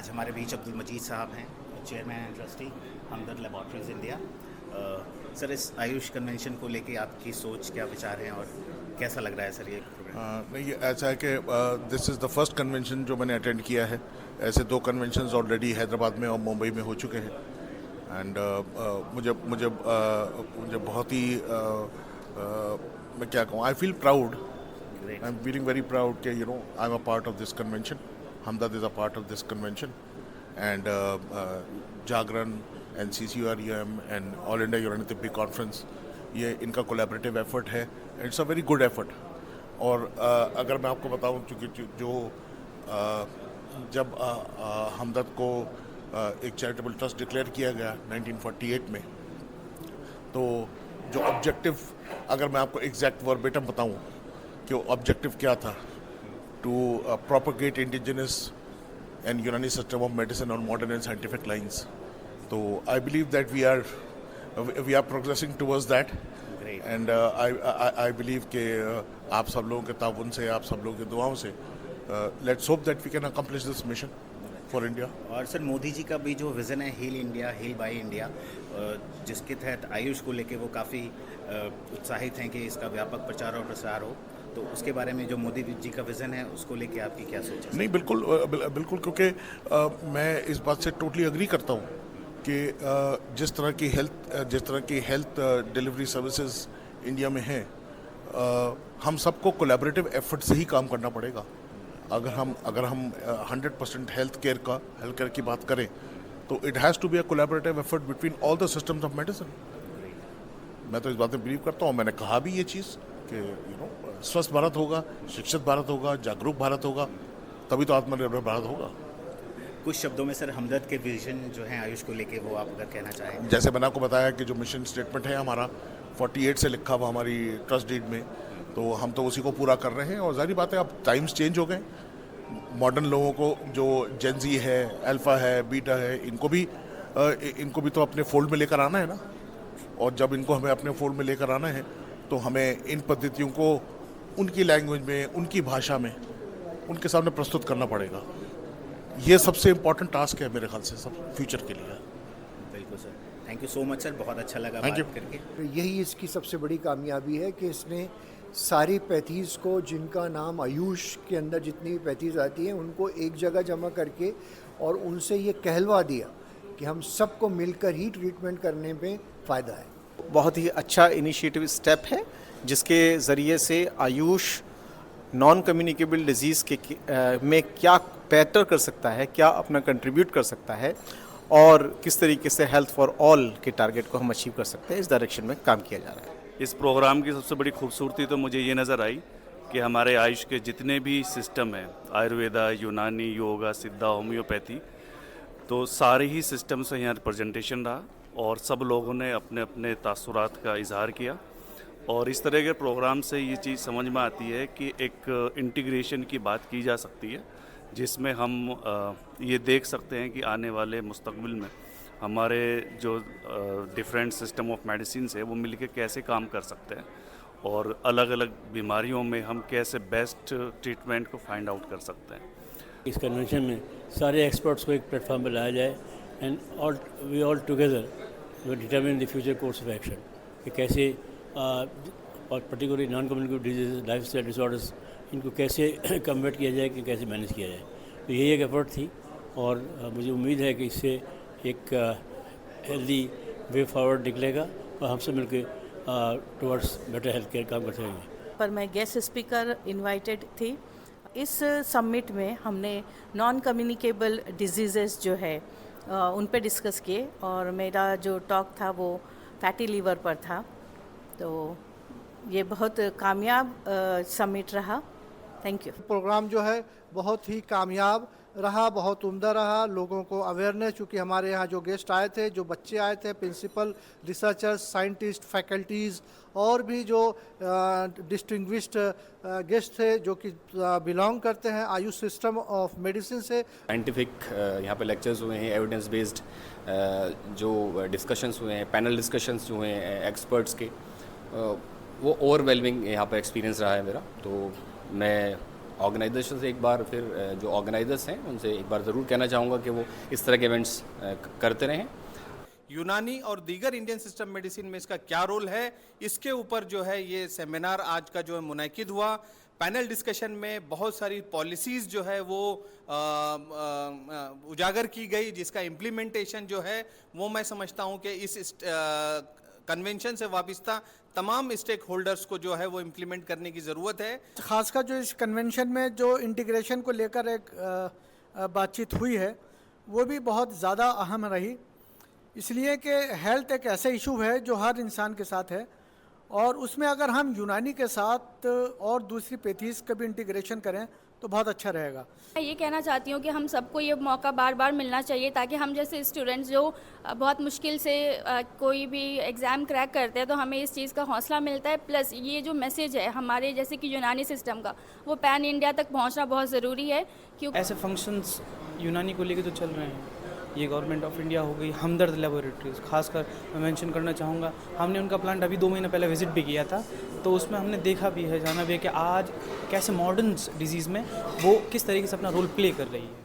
आज हमारे बीच अब्दुल मजीद साहब हैं, chairman and trustee Hamdard laboratories India. Sir, इस आयुष कन्वेंशन को लेके आपकी सोच, क्या विचार हैं और कैसा लग रहा है सर ये प्रोग्राम? नहीं, ऐसा है कि this is the first convention जो मैंने अटेंड किया है। ऐसे 2 कन्वेंशंस ऑलरेडी हैदराबाद में और मुंबई में हो चुके हैं। एंड मुझे मुझे मुझे बहुत ही मैं क्या कहूँ, I feel proud, I am feeling very proud कि I am a part of this convention. Hamdard is a part of this convention and Jagran and CCUREM and all India यूनानिटिक कॉन्फ्रेंस, ये इनका कोलैबोरेटिव एफर्ट है। It's a very good effort. और अगर मैं आपको बताऊं, क्योंकि जब हमदर्द को एक चैरिटेबल ट्रस्ट डिक्लेयर किया गया 1948 में, तो जो ऑब्जेक्टिव, अगर मैं आपको एग्जैक्ट वर्बेटम बताऊं कि वो ऑब्जेक्टिव क्या था, to propagate indigenous and Unani system of medicine on modern and scientific lines. तो I believe that we are progressing towards that. And I believe कि आप सब लोगों के ताउन से, आप सब लोगों की दुआओं से, let's hope that we can accomplish this mission for India. और सर, मोदी जी का भी जो विज़न है, heal India, heal by India, जिसके तहत आयुष को लेके वो काफ़ी उत्साहित हैं कि इसका व्यापक प्रचार और प्रसार हो, तो उसके बारे में जो मोदी जी का विज़न है उसको लेके आपकी क्या सोच है? नहीं, बिल्कुल बिल्कुल, क्योंकि मैं इस बात से टोटली एग्री करता हूँ कि जिस तरह की हेल्थ डिलीवरी सर्विसेज इंडिया में हैं, हम सबको कोलैबोरेटिव एफर्ट से ही काम करना पड़ेगा। अगर हम 100% हेल्थ केयर की बात करें, तो it has to be a collaborative effort between all the systems of medicine. मैं तो इस बात में बिलीव करता हूँ, मैंने कहा भी ये चीज़ कि स्वस्थ भारत होगा, शिक्षित भारत होगा, जागरूक भारत होगा, तभी तो आत्मनिर्भर भारत होगा। कुछ शब्दों में सर, हमदर्द के विजन जो है आयुष को लेके, वो आप अगर कहना चाहें। जैसे मैंने आपको बताया कि जो मिशन स्टेटमेंट है हमारा 48 से लिखा हुआ हमारी ट्रस्ट डीड में, तो हम तो उसी को पूरा कर रहे हैं। और जाहिर बात है, अब टाइम्स चेंज हो गए। मॉडर्न लोगों को, जो जेनजी है, अल्फ़ा है, बीटा है, इनको भी तो अपने फोल्ड में लेकर आना है ना। और जब इनको हमें अपने फोल्ड में लेकर आना है, तो हमें इन पद्धतियों को उनकी लैंग्वेज में, उनकी भाषा में उनके सामने प्रस्तुत करना पड़ेगा। ये सबसे इम्पोर्टेंट टास्क है मेरे ख्याल से, सब फ्यूचर के लिए। बिल्कुल sir, thank you so much sir, बहुत अच्छा लगा Thank बात you. करके। तो यही इसकी सबसे बड़ी कामयाबी है कि इसने सारी पैथीज़ को, जिनका नाम आयुष के अंदर जितनी भी पैथीज़ आती हैं, उनको एक जगह जमा करके और उनसे ये कहलवा दिया कि हम सबको मिलकर ही ट्रीटमेंट करने में फ़ायदा है। बहुत ही अच्छा इनिशिएटिव स्टेप है, जिसके ज़रिए से आयुष नॉन कम्युनिकेबल डिजीज़ में क्या बेहतर कर सकता है, क्या अपना कंट्रीब्यूट कर सकता है, और किस तरीके से हेल्थ फॉर ऑल के टारगेट को हम अचीव कर सकते हैं, इस डायरेक्शन में काम किया जा रहा है। इस प्रोग्राम की सबसे बड़ी खूबसूरती तो मुझे ये नज़र आई कि हमारे आयुष के जितने भी सिस्टम हैं, आयुर्वेदा, यूनानी, योगा, सिद्धा, होम्योपैथी, तो सारे ही सिस्टम से यहाँ रिप्रेजेंटेशन रहा और सब लोगों ने अपने अपने तासुरात का इजहार किया। और इस तरह के प्रोग्राम से ये चीज़ समझ में आती है कि एक इंटीग्रेशन की बात की जा सकती है, जिसमें हम ये देख सकते हैं कि आने वाले मुस्तकबिल में हमारे जो डिफरेंट सिस्टम ऑफ मेडिसिन है वो मिलके कैसे काम कर सकते हैं, और अलग अलग बीमारियों में हम कैसे बेस्ट ट्रीटमेंट को फाइंड आउट कर सकते हैं। इस कन्वेंशन में सारे एक्सपर्ट्स को एक प्लेटफॉर्म पर लाया जाए and we all together will determine the future course of action, कि कैसे और particularly non communicable disease, lifestyle disorders, इनको कैसे कम्बैट किया जाए, कि कैसे मैनेज किया जाए। तो यही एक एफर्ट थी, और मुझे उम्मीद है कि इससे एक हेल्दी वे फॉरवर्ड निकलेगा और हम सब मिलकर टुवर्ड्स बेटर हेल्थ केयर काम करते रहेंगे। पर मैं गेस्ट स्पीकर इनवाइटेड थी। इस समिट में हमने नॉन कम्युनिकेबल डिजीज़ेस जो है उन पे डिस्कस किए, और मेरा जो टॉक था वो फैटी लीवर पर था। तो ये बहुत कामयाब समिट रहा। Thank you. प्रोग्राम जो है बहुत ही कामयाब रहा, बहुत उम्दा रहा। लोगों को अवेयरनेस, चूँकि हमारे यहाँ जो गेस्ट आए थे, जो बच्चे आए थे, प्रिंसिपल, रिसर्चर्स, साइंटिस्ट, फैकल्टीज़, और भी जो डिस्टिंग्विश्ड गेस्ट थे जो कि बिलोंग करते हैं आयुष सिस्टम ऑफ मेडिसिन से। साइंटिफिक यहाँ पे लेक्चर्स हुए हैं, एविडेंस बेस्ड जो डिस्कशंस हुए हैं, पैनल डिस्कशंस जो हुए हैं एक्सपर्ट्स के, वो ओवरवेलमिंग यहाँ पर एक्सपीरियंस रहा है मेरा। तो मैं ऑर्गेनाइजेशन से एक बार फिर जो ऑर्गेनाइजर्स हैं उनसे एक बार ज़रूर कहना चाहूँगा कि वो इस तरह के इवेंट्स करते रहें। यूनानी और दीगर इंडियन सिस्टम मेडिसिन में इसका क्या रोल है, इसके ऊपर जो है ये सेमिनार आज का जो है मुनाकिद हुआ। पैनल डिस्कशन में बहुत सारी पॉलिसीज़ जो है वो उजागर की गई, जिसका इम्प्लीमेंटेशन जो है वो मैं समझता हूँ कि इस कन्वेंशन से वाबस्ता तमाम स्टेक होल्डर्स को जो है वो इम्प्लीमेंट करने की ज़रूरत है। खासकर जो इस कन्वेंशन में जो इंटीग्रेशन को लेकर एक बातचीत हुई है वो भी बहुत ज़्यादा अहम रही, इसलिए कि हेल्थ एक ऐसा इशू है जो हर इंसान के साथ है, और उसमें अगर हम यूनानी के साथ और दूसरी पैथीज़ का भी इंटीग्रेशन करें तो बहुत अच्छा रहेगा। मैं ये कहना चाहती हूँ कि हम सबको ये मौका बार बार मिलना चाहिए, ताकि हम जैसे स्टूडेंट्स जो बहुत मुश्किल से कोई भी एग्ज़ाम क्रैक करते हैं तो हमें इस चीज़ का हौसला मिलता है। प्लस ये जो मैसेज है हमारे जैसे कि यूनानी सिस्टम का, वो पैन इंडिया तक पहुँचना बहुत ज़रूरी है। क्योंकि ऐसे फंक्शंस यूनानी को लेके तो चल रहे हैं, ये गवर्नमेंट ऑफ इंडिया हो गई, हमदर्द लेबोरेटरीज़ खासकर मैं मेंशन करना चाहूँगा। हमने उनका प्लांट अभी 2 महीने पहले विज़िट भी किया था, तो उसमें हमने देखा भी है, जाना भी है कि आज कैसे मॉडर्न डिजीज़ में वो किस तरीके से अपना रोल प्ले कर रही है।